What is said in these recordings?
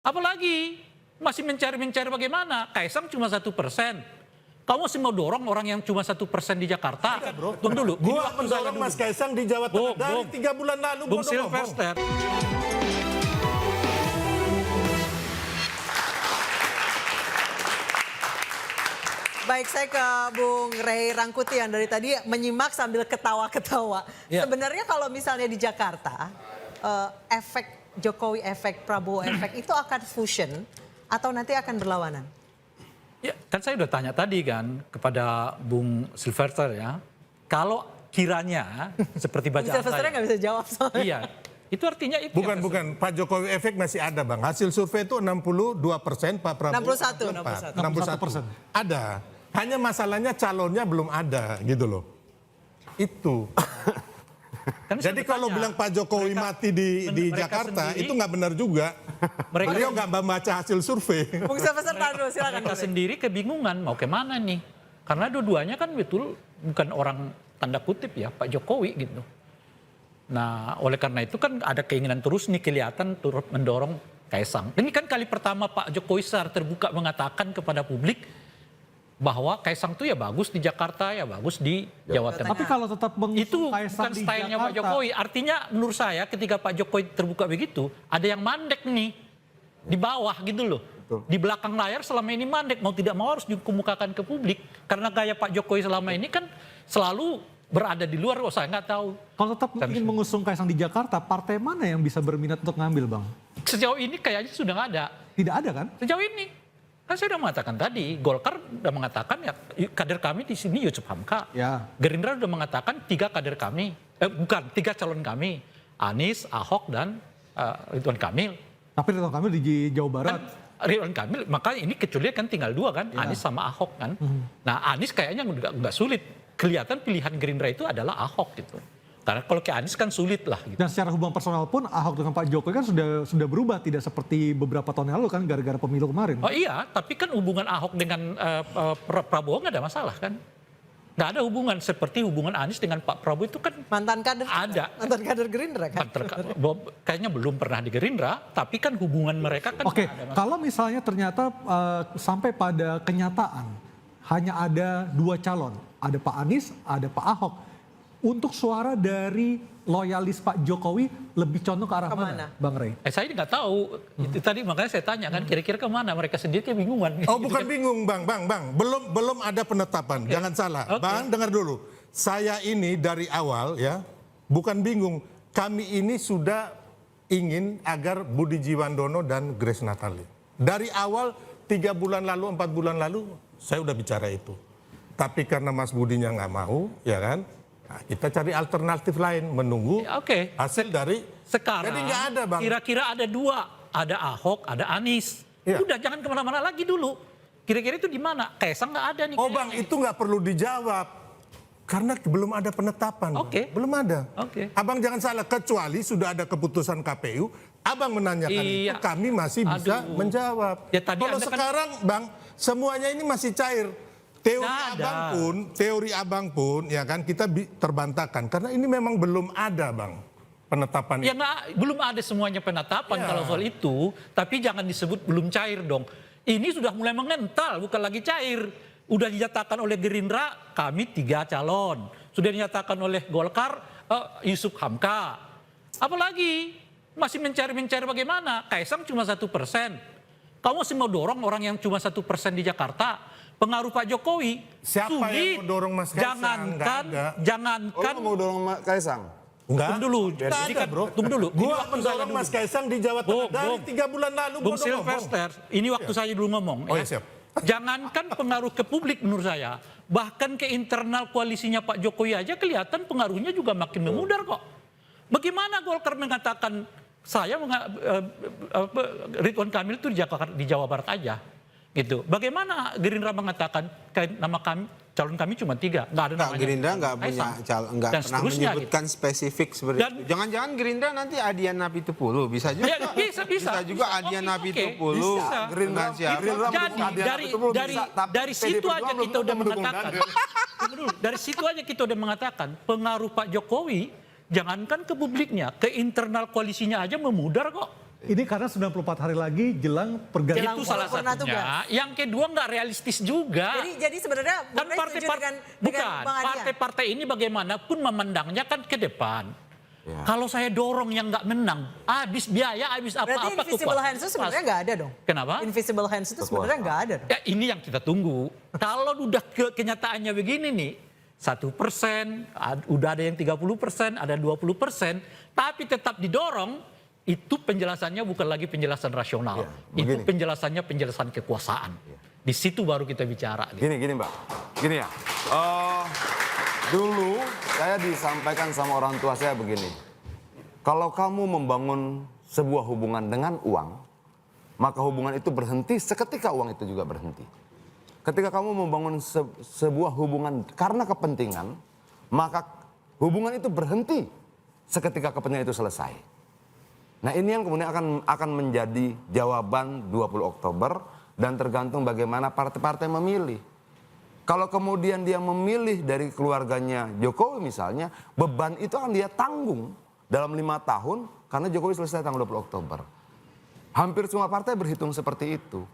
Apalagi masih mencari-mencari bagaimana. Kaisang cuma 1%. Kamu masih mau dorong orang yang cuma 1% di Jakarta? Tunggu dulu. Gua mendorong Mas Kaisang di Jawa Tengah dari 3 bulan lalu. Bung Silvester. Baik, saya ke Bung Rey Rangkuti yang dari tadi menyimak sambil ketawa-ketawa. Ya. Sebenarnya kalau misalnya di Jakarta, efek Jokowi efek, Prabowo efek itu akan fusion atau nanti akan berlawanan? Ya, kan saya udah tanya tadi kan kepada Bung Silvester ya. Kalau kiranya seperti Bung bacaan Silvester saya. nggak bisa jawab soalnya. Iya, itu artinya itu. Bukan. Pak Jokowi efek masih ada, Bang. Hasil survei itu 62%, Pak Prabowo 61%. Ada. Hanya masalahnya calonnya belum ada gitu loh. Itu. Kan Jadi kalau bilang Pak Jokowi mati di Jakarta sendiri, itu nggak benar juga. Beliau nggak membaca hasil survei. Bung Silvester tahan dulu, silakan. mereka sendiri kebingungan mau kemana nih. Karena dua-duanya kan betul bukan orang tanda kutip ya Pak Jokowi gitu. Nah oleh karena itu kan ada keinginan terus nih kelihatan turut mendorong Kaisang. Ini kan kali pertama Pak Jokowi secara terbuka mengatakan kepada publik bahwa Kaisang tuh ya bagus di Jakarta, ya bagus di Jawa Tengah. Tapi kalau tetap Itu mengusung bukan Kaisang di stylenya Pak Jakarta, Jokowi. Artinya menurut saya ketika Pak Jokowi terbuka begitu, ada yang mandek nih di bawah gitu loh. Di belakang layar selama ini mandek, mau tidak mau harus dikemukakan ke publik. Karena gaya Pak Jokowi selama ini kan selalu berada di luar, saya nggak tahu. kalau tetap ingin mengusung Kaisang di Jakarta, partai mana yang bisa berminat untuk ngambil, Bang? Sejauh ini kayaknya sudah nggak ada. Tidak ada kan? Sejauh ini. Kan saya sudah mengatakan tadi, Golkar sudah mengatakan ya kader kami di sini Yusuf Hamka. Ya. Gerindra sudah mengatakan 3 kader kami, bukan 3 calon kami, Anies, Ahok dan Ridwan Kamil. Tapi Ridwan Kamil di Jawa Barat. Kan Ridwan Kamil, maka ini kecuali kan tinggal 2 kan, Anies sama Ahok kan. Nah Anies kayaknya nggak sulit, kelihatan pilihan Gerindra itu adalah Ahok gitu. Karena kalau ke Anies kan sulit lah gitu. Dan secara hubungan personal pun Ahok dengan Pak Jokowi kan sudah berubah, tidak seperti beberapa tahun yang lalu kan gara-gara pemilu kemarin. Oh iya, tapi kan hubungan Ahok dengan Prabowo nggak ada masalah kan. Nggak ada hubungan seperti hubungan Anies dengan Pak Prabowo itu kan Mantan kader. ada. Mantan kader Gerindra kan? Kayaknya belum pernah di Gerindra, tapi kan hubungan mereka kan Oke, nggak ada masalah. kalau misalnya ternyata sampai pada kenyataan hanya ada 2 calon, ada Pak Anies, ada Pak Ahok. Untuk suara dari loyalis Pak Jokowi lebih condong ke arah mana, Bang Rey? Saya nggak tahu. Itu tadi makanya saya tanya kan kira-kira kemana mereka sendiri kebingungan. Oh Gitu bukan kan. bingung Bang. Belum ada penetapan. Jangan salah. Bang dengar dulu. Saya ini dari awal ya bukan bingung. Kami ini sudah ingin agar Budi Jiwandono dan Grace Natali. Dari awal 3 bulan lalu, 4 bulan lalu saya udah bicara itu. Tapi karena Mas Budinya nggak mau, ya kan? Nah, kita cari alternatif lain, menunggu hasil dari Sekarang jadi nggak ada Bang. kira-kira ada 2, ada Ahok, ada Anies. Iya. Udah jangan kemana-mana lagi dulu. Kira-kira itu di mana? Kaisang nggak ada nih. Oh Bang, itu nggak perlu dijawab. Karena belum ada penetapan. Bang. Oke. Belum ada. Oke. Abang jangan salah, kecuali sudah ada keputusan KPU, Abang menanyakan Iya. itu, kami masih bisa Aduh. menjawab. Ya, tadi kalau Anda kan- sekarang Bang, semuanya ini masih cair. Teori abang pun, ya kan kita terbantahkan. Karena ini memang belum ada Bang penetapan Ya nggak, belum ada semuanya penetapan Ya. kalau soal itu. Tapi jangan disebut belum cair dong. Ini sudah mulai mengental, bukan lagi cair. Udah dinyatakan oleh Gerindra, kami 3 calon. Sudah dinyatakan oleh Golkar, Yusuf Hamka. Apalagi masih mencari-mencari bagaimana. Kaisang cuma 1%. Kamu masih mau dorong orang yang cuma 1% di Jakarta. Pengaruh Pak Jokowi. Siapa sulit. yang mau dorong Mas Kaisang? Nggak ada. Jangankan. mau dorong Kaisang? Enggak. Tunggu dulu. Nggak Jadi ada, kan, bro. tunggu dulu. Ini Gua waktu saya mendorong dulu. Mas Kaisang di Jawa Tengah dari Bung, 3 bulan lalu. Bung gua udah ngomong. Silvester, ini waktu saya dulu ngomong. Oh ya. iya, siap. Jangankan pengaruh ke publik menurut saya, bahkan ke internal koalisinya Pak Jokowi aja kelihatan pengaruhnya juga makin memudar kok. Bagaimana Golkar mengatakan Ridwan Kamil itu di Jawa Barat aja, gitu. Bagaimana Gerindra mengatakan nama kami calon kami cuma 3, nggak ada namanya. Gerindra nggak punya nggak Dan pernah seterusnya, menyebutkan spesifik seperti Dan- itu. Jangan-jangan Gerindra nanti Adian Napitupulu bisa juga. Ya, bisa. juga Bisa. Adian Oke, Napitupulu. bisa. Dengan siapa? Jadi dari situ aja kita udah mengatakan. Tunggu dulu, dari situ aja kita udah mengatakan pengaruh Pak Jokowi jangankan ke publiknya, ke internal koalisinya aja memudar kok. Ini karena 94 hari lagi jelang pergantian. Jelang Itu salah purna satunya. tugas. Yang kedua nggak realistis juga. Jadi sebenarnya Kan Bung Rey setuju dengan bukan Bang Adian. partai-partai ini bagaimanapun memandangnya kan ke depan. Ya. Kalau saya dorong yang nggak menang, habis biaya, habis Berarti apa-apa. invisible hands itu sebenarnya nggak ada dong? Kenapa? Invisible hands itu sebenarnya nggak ada dong? Ya ini yang kita tunggu. Kalau udah kenyataannya begini nih, 1%, udah ada yang 30%, ada 20%, tapi tetap didorong, itu penjelasannya bukan lagi penjelasan rasional. Ya, itu begini. penjelasannya penjelasan kekuasaan. Di situ baru kita bicara. Gitu. Gini Mbak, gini ya. Dulu saya disampaikan sama orang tua saya begini. Kalau kamu membangun sebuah hubungan dengan uang, maka hubungan itu berhenti seketika uang itu juga berhenti. Ketika kamu membangun sebuah hubungan karena kepentingan, maka hubungan itu berhenti seketika kepentingan itu selesai. Nah ini yang kemudian akan menjadi jawaban 20 Oktober dan tergantung bagaimana partai-partai memilih. Kalau kemudian dia memilih dari keluarganya Jokowi misalnya, beban itu akan dia tanggung dalam 5 tahun karena Jokowi selesai tanggal 20 Oktober. Hampir semua partai berhitung seperti itu.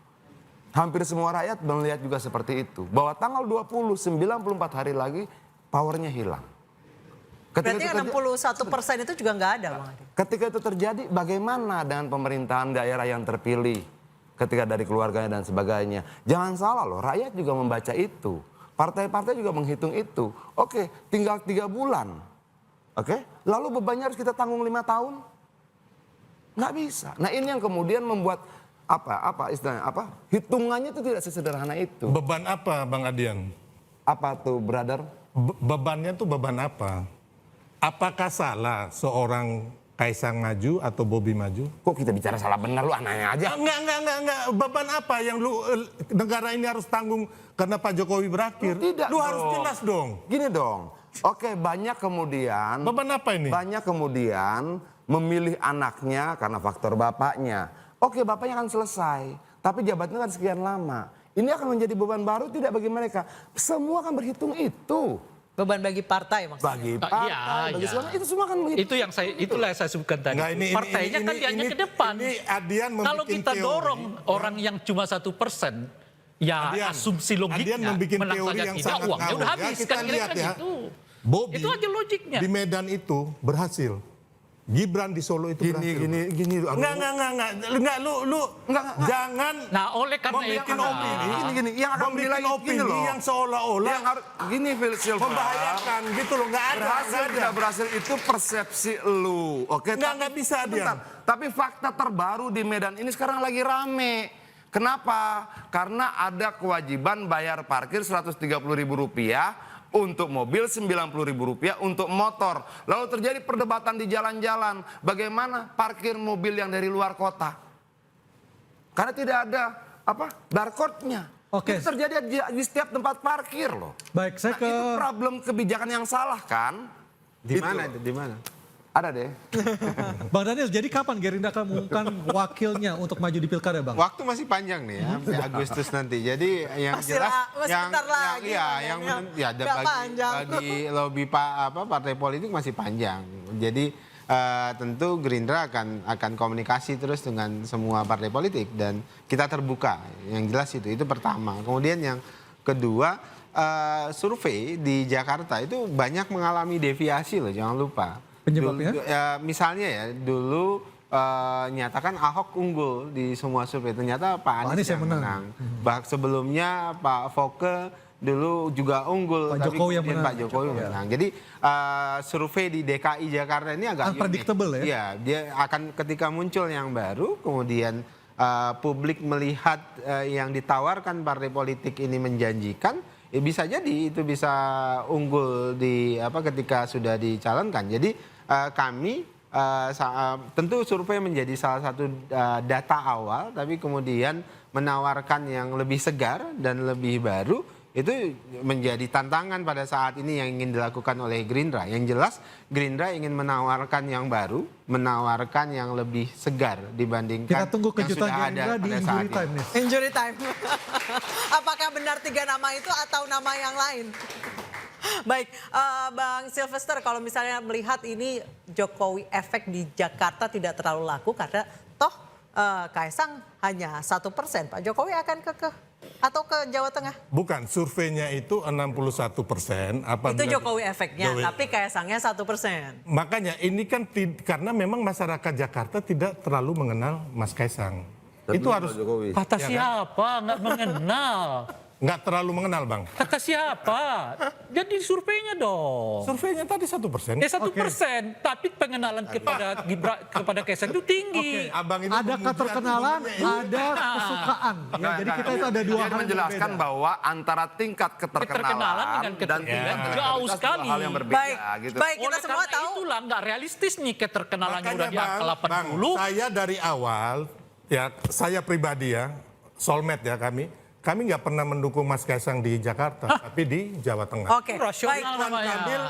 Hampir semua rakyat melihat juga seperti itu. Bahwa tanggal 20, 94 hari lagi, powernya hilang. Berarti 61% itu juga nggak ada, Bang Adi. Ketika itu terjadi, bagaimana dengan pemerintahan daerah yang terpilih? Ketika dari keluarganya dan sebagainya. Jangan salah loh, rakyat juga membaca itu. Partai-partai juga menghitung itu. Oke, tinggal 3 bulan. Oke, lalu bebannya harus kita tanggung 5 tahun? Nggak bisa. Nah ini yang kemudian membuat hitungannya itu tidak sesederhana itu. Beban apa Bang Adian? Apa tuh brother? Bebannya tuh beban apa? Apakah salah seorang Kaisang maju atau Bobi maju? Kok kita bicara salah benar, lu anaknya aja. Enggak. Beban apa yang negara ini harus tanggung karena Pak Jokowi berakhir? Tidak Lu dong. harus jelas dong. Gini dong. Oke, banyak kemudian Beban apa ini? banyak kemudian memilih anaknya karena faktor bapaknya. Oke, bapaknya akan selesai, tapi jabatannya kan sekian lama. Ini akan menjadi beban baru tidak bagi mereka. Semua akan berhitung itu. Beban bagi partai maksudnya. Bagi partai, bagi semua, itu semua akan berhitung. Itu yang itulah yang saya sebutkan tadi. Enggak, Partainya kan dianya ke depan. Ini Adian membuat Kalau kita teori. dorong orang yang cuma 1%, ya Adian, asumsi logiknya Adian membuat menang teori saja yang tidak, sangat uangnya ngawur. udah Ya, habis. kita Kan kira-kira lihat ya. gitu. Bobi Itu aja logiknya. di Medan itu berhasil. Gibran di Solo itu berhasil. Gini. Aduh. Enggak, lu jangan Nah oleh karena membuat itu, opini. Gini, yang akan menilai Membuat gini opini loh. yang seolah-olah Yang harus gini Phil Silver. membahayakan gitu loh. Enggak ada. Berhasil nggak ada. tidak berhasil itu persepsi lu. Oke, Nggak bisa, Dian. Tapi fakta terbaru di Medan ini sekarang lagi rame. Kenapa? Karena ada kewajiban bayar parkir Rp130.000 untuk mobil, Rp90.000 untuk motor. Lalu terjadi perdebatan di jalan-jalan. Bagaimana parkir mobil yang dari luar kota? Karena tidak ada barcode-nya. Oke. Itu terjadi di setiap tempat parkir loh. Baik, saya Nah, itu problem kebijakan yang salah kan? Di Itu mana loh. itu? Di mana? Ada deh. Bang Daniel, jadi kapan Gerindra akan mengumumkan wakilnya untuk maju di Pilkada, Bang? Waktu masih panjang nih ya, sampai Agustus nanti. Jadi yang Masih jelas masih bentar lagi, ya, Bang yang Daniel. Nggak panjang. bagi lobby partai politik masih panjang. Jadi tentu Gerindra akan komunikasi terus dengan semua partai politik dan kita terbuka. Yang jelas itu pertama. Kemudian yang kedua, survei di Jakarta itu banyak mengalami deviasi loh, jangan lupa. Penyebabnya? Misalnya ya dulu nyatakan Ahok unggul di semua survei, ternyata Pak Anies yang menang. Sebelumnya Pak Foke dulu juga unggul, Pak tapi Jokowi yang kemudian menang. Pak Jokowi menang. Jadi survei di DKI Jakarta ini agak Unpredictable unik. ya? Iya, dia akan ketika muncul yang baru, kemudian publik melihat yang ditawarkan partai politik ini menjanjikan, ya bisa jadi itu bisa unggul di ketika sudah dicalonkan. Jadi kami tentu survei menjadi salah satu data awal, tapi kemudian menawarkan yang lebih segar dan lebih baru. Itu menjadi tantangan pada saat ini yang ingin dilakukan oleh Gerindra. Yang jelas Gerindra ingin menawarkan yang baru, menawarkan yang lebih segar dibandingkan Kita tunggu yang kejutan sudah ada Gerindra di pada saat injury ini. time nih. Injury time. Apakah benar 3 nama itu atau nama yang lain? Baik, Bang Sylvester, kalau misalnya melihat ini Jokowi efek di Jakarta tidak terlalu laku karena Toh Kaisang hanya 1%, Pak Jokowi akan kekeh atau ke Jawa Tengah? Bukan, surveinya itu 61%. Itu Jokowi efeknya, tapi Kaisangnya 1%. Makanya ini kan karena memang masyarakat Jakarta tidak terlalu mengenal Mas Kaisang. Itu harus Kata siapa? Nggak mengenal. nggak terlalu mengenal, Bang. Kata siapa? Jadi surveinya dong. Surveinya tadi 1%. Ya 1%, tapi pengenalan kepada Kaisang itu tinggi. Abang ini Ada memuji keterkenalan, argumennya ini. ada kesukaan. Ya, jadi kita itu ada dua Dia hal yang menjelaskan berbeda. bahwa antara tingkat keterkenalan dengan dan keterkenalan tingkat jauh elektabilitas sekali. dua hal yang berbeda gitu. Baik, kita Oleh semua karena tahu. itulah nggak realistis nih keterkenalannya udah di angka Bang, 80. saya dari awal, ya saya pribadi ya, soulmate ya kami nggak pernah mendukung Mas Kaisang di Jakarta, tapi di Jawa Tengah. Oke, Rasional baik. Ridwan namanya. Kamil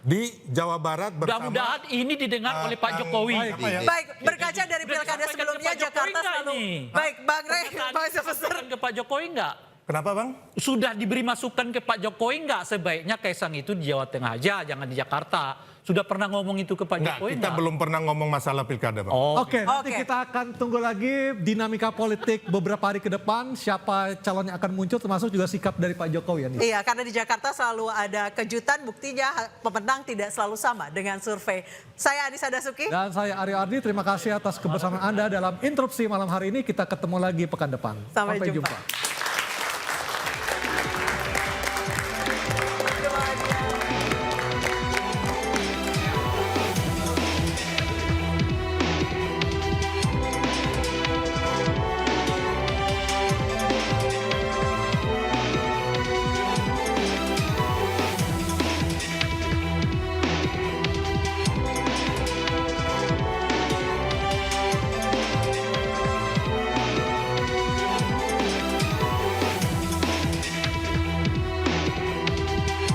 di Jawa Barat bersama. Mudah-mudahan ini didengar oleh Pak Jokowi. Baik, berkaca dari Udah pilkada disampaikan sebelumnya ke Pak Jokowi Jakarta nggak selalu. ini? Baik, Bang Rey, Tadi Vice Minister. disampaikan ke Pak Jokowi nggak? Kenapa, Bang? Sudah diberi masukan ke Pak Jokowi nggak sebaiknya Kaisang itu di Jawa Tengah aja, jangan di Jakarta. Sudah pernah ngomong itu ke Pak Enggak, Jokowi kita nggak? belum pernah ngomong masalah pilkada, Bang. Oh, Oke, nanti Oke. kita akan tunggu lagi dinamika politik beberapa hari ke depan, siapa calon yang akan muncul, termasuk juga sikap dari Pak Jokowi. Ya, nih. Iya, karena di Jakarta selalu ada kejutan, buktinya pemenang tidak selalu sama dengan survei. Saya Anissa Dasuki. Dan saya Aryo Ardi, terima kasih atas kebersamaan Anda dalam interupsi malam hari ini. Kita ketemu lagi pekan depan. Sampai jumpa.